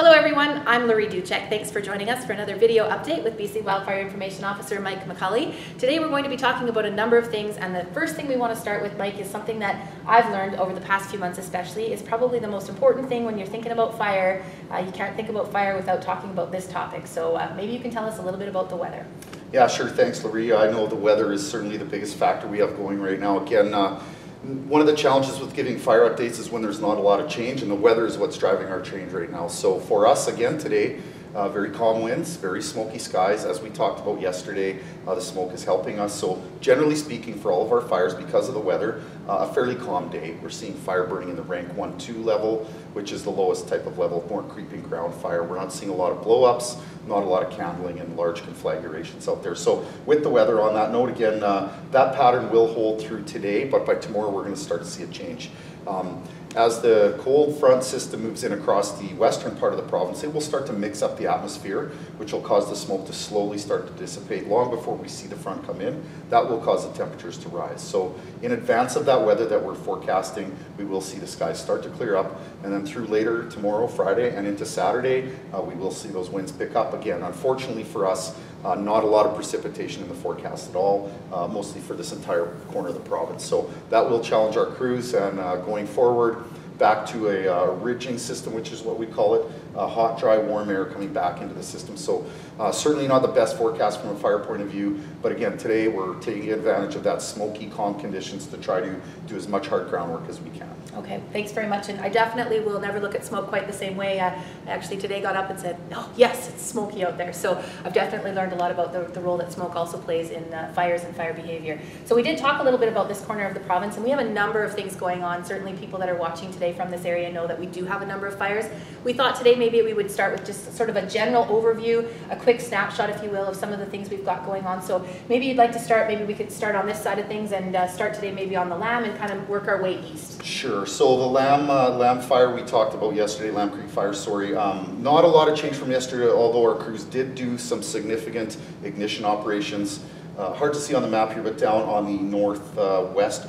Hello everyone, I'm Laurie Duchek. Thanks for joining us for another video update with BC Wildfire Information Officer Mike McCulley. Today we're going to be talking about a number of things, and the first thing we want to start with, Mike, is something that I've learned over the past few months especially, is probably the most important thing when you're thinking about fire. You can't think about fire without talking about this topic, so maybe you can tell us a little bit about the weather. Yeah, sure. Thanks, Laurie. I know the weather is certainly the biggest factor we have going right now. Again, one of the challenges with giving fire updates is when there's not a lot of change, and the weather is what's driving our change right now. So for us, again, today, very calm winds, very smoky skies. As we talked about yesterday, the smoke is helping us. So generally speaking, for all of our fires, because of the weather, a fairly calm day. We're seeing fire burning in the rank 1-2 level, which is the lowest type of level, more creeping ground fire. We're not seeing a lot of blow-ups, not a lot of candling and large conflagrations out there. So with the weather, on that note, again, that pattern will hold through today, but by tomorrow we're going to start to see a change. As the cold front system moves in across the western part of the province, it will start to mix up the atmosphere, which will cause the smoke to slowly start to dissipate long before we see the front come in. That will cause the temperatures to rise. So in advance of that weather that we're forecasting, we will see the skies start to clear up, and then through later tomorrow, Friday, and into Saturday, we will see those winds pick up again. Unfortunately for us, not a lot of precipitation in the forecast at all, mostly for this entire corner of the province. So that will challenge our crews, and going forward, back to a ridging system, which is what we call it, hot, dry, warm air coming back into the system. So certainly not the best forecast from a fire point of view, but again, today we're taking advantage of that smoky, calm conditions to try to do as much hard groundwork as we can. Okay, thanks very much, and I definitely will never look at smoke quite the same way. I actually today got up and said, oh yes, it's smoky out there. So I've definitely learned a lot about the role that smoke also plays in fires and fire behavior. So we did talk a little bit about this corner of the province, and we have a number of things going on. Certainly people that are watching today from this area know that we do have a number of fires. We thought today maybe we would start with just sort of a general overview, a quick snapshot, if you will, of some of the things we've got going on. So maybe you'd like to start, maybe we could start on this side of things and start today maybe on the Lamb and kind of work our way east. Sure. So the Lamb fire we talked about yesterday, Lamb Creek fire, sorry, not a lot of change from yesterday, although our crews did do some significant ignition operations. Hard to see on the map here, but down on the northeast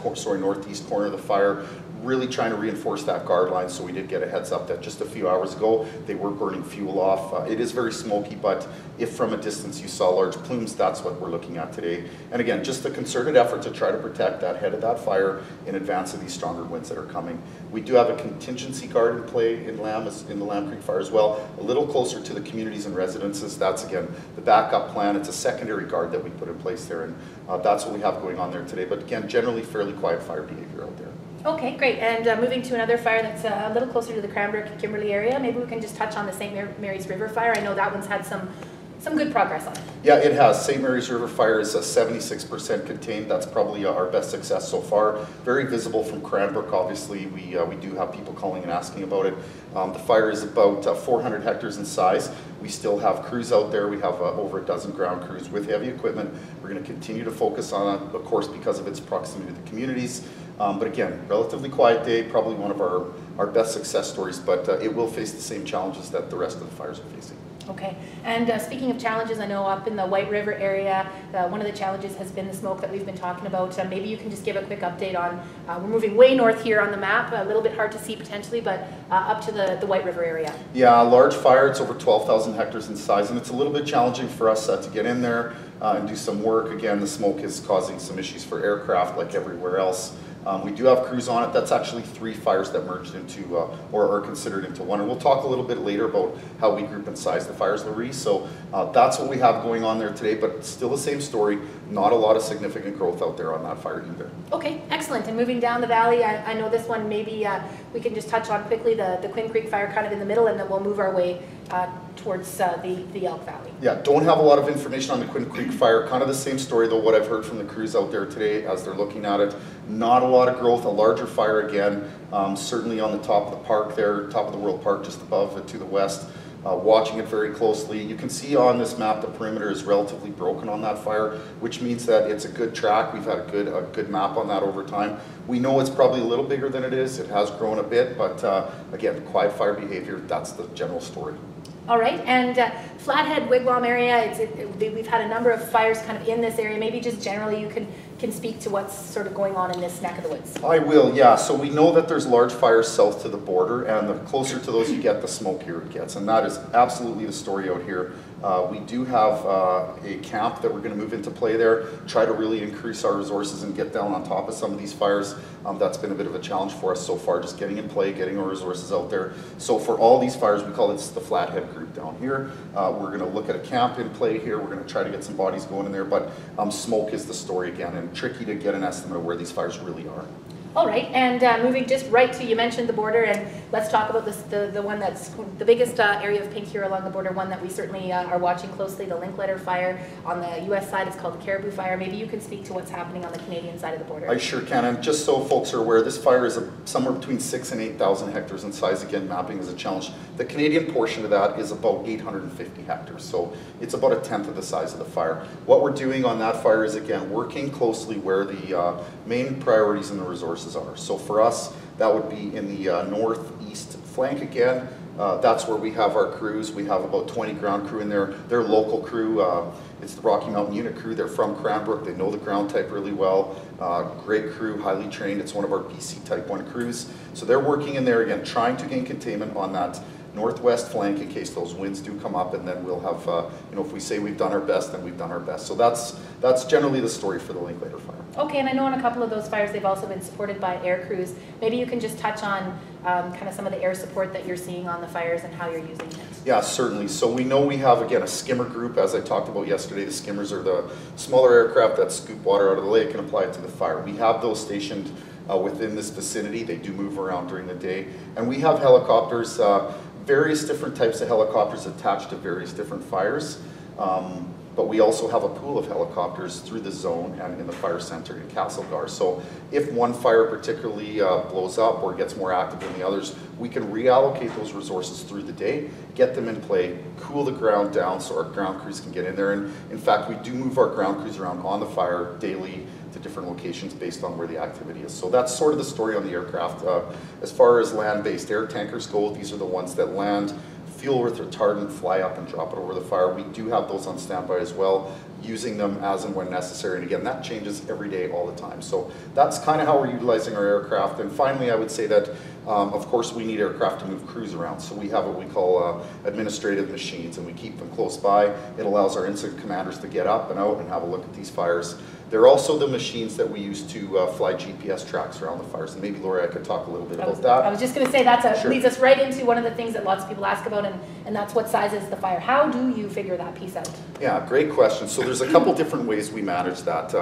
corner of the fire, really trying to reinforce that guard line. So we did get a heads up that just a few hours ago they were burning fuel off. It is very smoky, but if from a distance you saw large plumes, that's what we're looking at today. And again, just a concerted effort to try to protect that head of that fire in advance of these stronger winds that are coming. We do have a contingency guard in play in the Lamb Creek fire as well, a little closer to the communities and residences. That's again the backup plan. It's a secondary guard that we put in place there, and that's what we have going on there today. But again, generally fairly quiet fire behavior out there. Okay, great. And moving to another fire that's a little closer to the Cranbrook-Kimberley area, maybe we can just touch on the St. Mary's River fire. I know that one's had some good progress on it. Yeah, it has. St. Mary's River fire is 76% contained. That's probably our best success so far. Very visible from Cranbrook. Obviously, we do have people calling and asking about it. The fire is about 400 hectares in size. We still have crews out there. We have over a dozen ground crews with heavy equipment. We're going to continue to focus on it, of course, because of its proximity to the communities. But again, relatively quiet day, probably one of our best success stories, but it will face the same challenges that the rest of the fires are facing. Okay, and speaking of challenges, I know up in the White River area, one of the challenges has been the smoke that we've been talking about. Maybe you can just give a quick update on, we're moving way north here on the map, a little bit hard to see potentially, but up to the White River area. Yeah, a large fire, it's over 12,000 hectares in size, and it's a little bit challenging for us to get in there and do some work. Again, the smoke is causing some issues for aircraft like everywhere else. We do have crews on it. That's actually 3 fires that merged into, or are considered into one. And we'll talk a little bit later about how we group and size the fires, Laurie. So that's what we have going on there today, but still the same story. Not a lot of significant growth out there on that fire either. Okay, excellent. And moving down the valley, I know this one maybe we can just touch on quickly, the Quinn Creek fire kind of in the middle, and then we'll move our way towards the Elk Valley. Yeah, don't have a lot of information on the Quinn Creek fire. Kind of the same story though, what I've heard from the crews out there today as they're looking at it. Not a lot of growth, a larger fire again, certainly on the top of the park there, top of the World Park just above it to the west. Watching it very closely. You can see on this map the perimeter is relatively broken on that fire, which means that it's a good track. We've had a good map on that over time. We know it's probably a little bigger than it is. It has grown a bit, but again, quiet fire behavior, that's the general story. All right, and Flathead Wigwam area, we've had a number of fires kind of in this area. Maybe just generally you can can speak to what's sort of going on in this neck of the woods. I will, yeah. So we know that there's large fires south to the border, and the closer to those you get, the smokier it gets, and that is absolutely the story out here. We do have a camp that we're going to move into play there, try to really increase our resources and get down on top of some of these fires. That's been a bit of a challenge for us so far, just getting in play, getting our resources out there. So for all these fires, we call it the Flathead group down here. We're going to look at a camp in play here. We're going to try to get some bodies going in there, but smoke is the story again, and tricky to get an estimate of where these fires really are. All right, and moving just right to, you mentioned the border, and let's talk about this, the one that's the biggest area of pink here along the border, one that we certainly are watching closely, the Linkletter Fire. On the U.S. side, it's called the Caribou Fire. Maybe you can speak to what's happening on the Canadian side of the border. I sure can, and just so folks are aware, this fire is somewhere between 6,000 and 8,000 hectares in size. Again, mapping is a challenge. The Canadian portion of that is about 850 hectares, so it's about 1/10 of the size of the fire. What we're doing on that fire is, again, working closely where the main priorities and the resources are. So for us, that would be in the northeast flank again. That's where we have our crews. We have about 20 ground crew in there. They're local crew. It's the Rocky Mountain Unit crew. They're from Cranbrook. They know the ground type really well. Great crew, highly trained. It's one of our BC Type 1 crews. So they're working in there again, trying to gain containment on that northwest flank in case those winds do come up, and then we'll have, you know, if we say we've done our best, then we've done our best. So that's generally the story for the Linkletter Fire. Okay, and I know on a couple of those fires they've also been supported by air crews. Maybe you can just touch on kind of some of the air support that you're seeing on the fires and how you're using it. Yeah, certainly. So we know we have, again, a skimmer group. As I talked about yesterday, the skimmers are the smaller aircraft that scoop water out of the lake and apply it to the fire. We have those stationed within this vicinity. They do move around during the day. And we have helicopters, various different types of helicopters attached to various different fires. But we also have a pool of helicopters through the zone and in the fire center in Castlegar. So if one fire particularly blows up or gets more active than the others, we can reallocate those resources through the day, get them in play, cool the ground down so our ground crews can get in there. And in fact, we do move our ground crews around on the fire daily to different locations based on where the activity is. So that's sort of the story on the aircraft. As far as land-based air tankers go, these are the ones that land, fuel with retardant, fly up and drop it over the fire. We do have those on standby as well, using them as and when necessary. And again, that changes every day, all the time. So that's kind of how we're utilizing our aircraft. And finally, I would say that, of course, we need aircraft to move crews around. So we have what we call administrative machines, and we keep them close by. It allows our incident commanders to get up and out and have a look at these fires. They're also the machines that we use to fly GPS tracks around the fires. And maybe, Laura, I could talk a little bit about that. I was just going to say that Sure. leads us right into one of the things that lots of people ask about, and that's what size is the fire. How do you figure that piece out? Yeah, great question. So there's a couple different ways we manage that.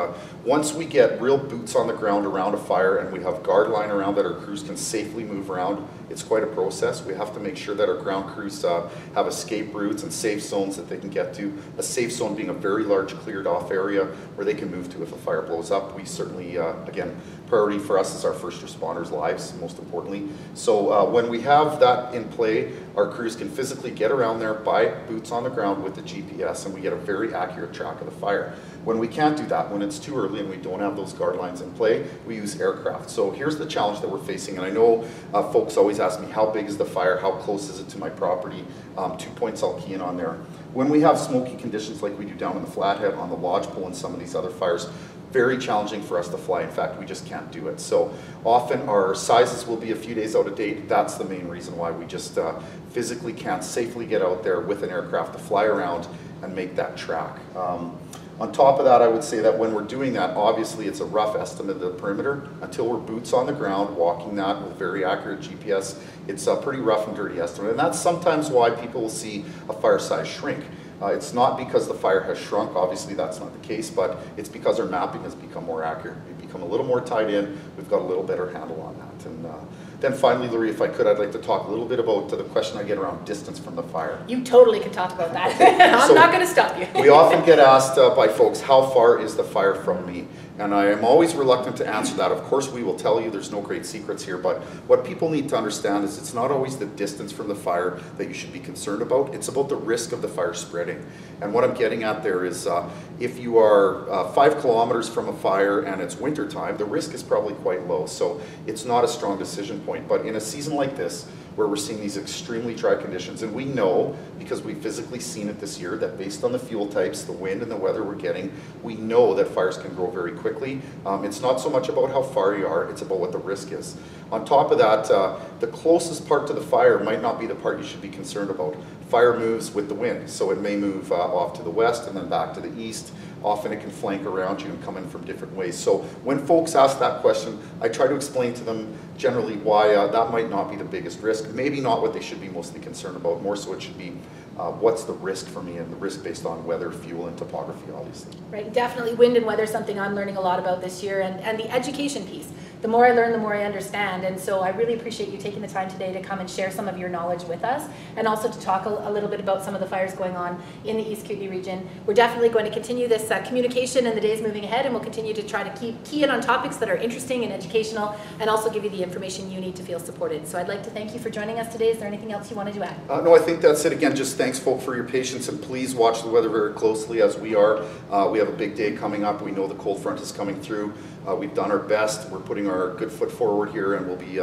Once we get real boots on the ground around a fire and we have guard line around that our crews can safely move around, it's quite a process. We have to make sure that our ground crews have escape routes and safe zones that they can get to. A safe zone being a very large cleared off area where they can move to if a fire blows up. We certainly, again, priority for us is our first responders' lives, most importantly. So when we have that in play, our crews can physically get around there by boots on the ground with the GPS, and we get a very accurate track of the fire. When we can't do that, when it's too early and we don't have those guard lines in play, we use aircraft. So here's the challenge that we're facing, and I know folks always ask me, how big is the fire? How close is it to my property? 2 points I'll key in on there. When we have smoky conditions like we do down in the Flathead, on the Lodgepole, and some of these other fires, very challenging for us to fly. In fact, we just can't do it. So often our sizes will be a few days out of date. That's the main reason why we just physically can't safely get out there with an aircraft to fly around and make that track. On top of that, I would say that when we're doing that, obviously it's a rough estimate of the perimeter. Until we're boots on the ground, walking that with very accurate GPS, it's a pretty rough and dirty estimate. And that's sometimes why people will see a fire size shrink. It's not because the fire has shrunk, obviously that's not the case, but it's because our mapping has become more accurate. We've become a little more tied in, we've got a little better handle on that. And then finally, Laurie, if I could, I'd like to talk a little bit about the question I get around distance from the fire. You totally can talk about that. I'm So not going to stop you. We often get asked by folks, how far is the fire from me? And I am always reluctant to answer that. Of course, we will tell you, there's no great secrets here, but what people need to understand is it's not always the distance from the fire that you should be concerned about. It's about the risk of the fire spreading. And what I'm getting at there is if you are 5 kilometers from a fire and it's winter time, the risk is probably quite low. So it's not a strong decision point. But in a season like this, where we're seeing these extremely dry conditions, and we know, because we've physically seen it this year, that based on the fuel types, the wind and the weather we're getting, we know that fires can grow very quickly. It's not so much about how far you are, it's about what the risk is. On top of that, the closest part to the fire might not be the part you should be concerned about. Fire moves with the wind, so it may move off to the west and then back to the east. Often it can flank around you and come in from different ways. So when folks ask that question, I try to explain to them generally why that might not be the biggest risk. Maybe not what they should be mostly concerned about. More so it should be what's the risk for me, and the risk based on weather, fuel, and topography, obviously. Right, definitely wind and weather is something I'm learning a lot about this year, and the education piece. The more I learn, the more I understand, and so I really appreciate you taking the time today to come and share some of your knowledge with us, and also to talk a little bit about some of the fires going on in the East Kootenay region. We're definitely going to continue this communication in the days moving ahead, and we'll continue to try to key in on topics that are interesting and educational, and also give you the information you need to feel supported. So I'd like to thank you for joining us today. Is there anything else you wanted to add? No, I think that's it. Again, just thanks, folks, for your patience, and please watch the weather very closely as we are. We have a big day coming up. We know the cold front is coming through. We've done our best. We're putting our good foot forward here, and we'll be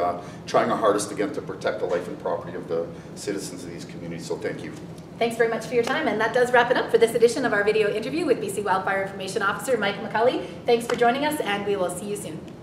trying our hardest again to protect the life and property of the citizens of these communities. So thank you. Thanks very much for your time, and that does wrap it up for this edition of our video interview with BC Wildfire Information Officer Mike McCulley. Thanks for joining us, and we will see you soon.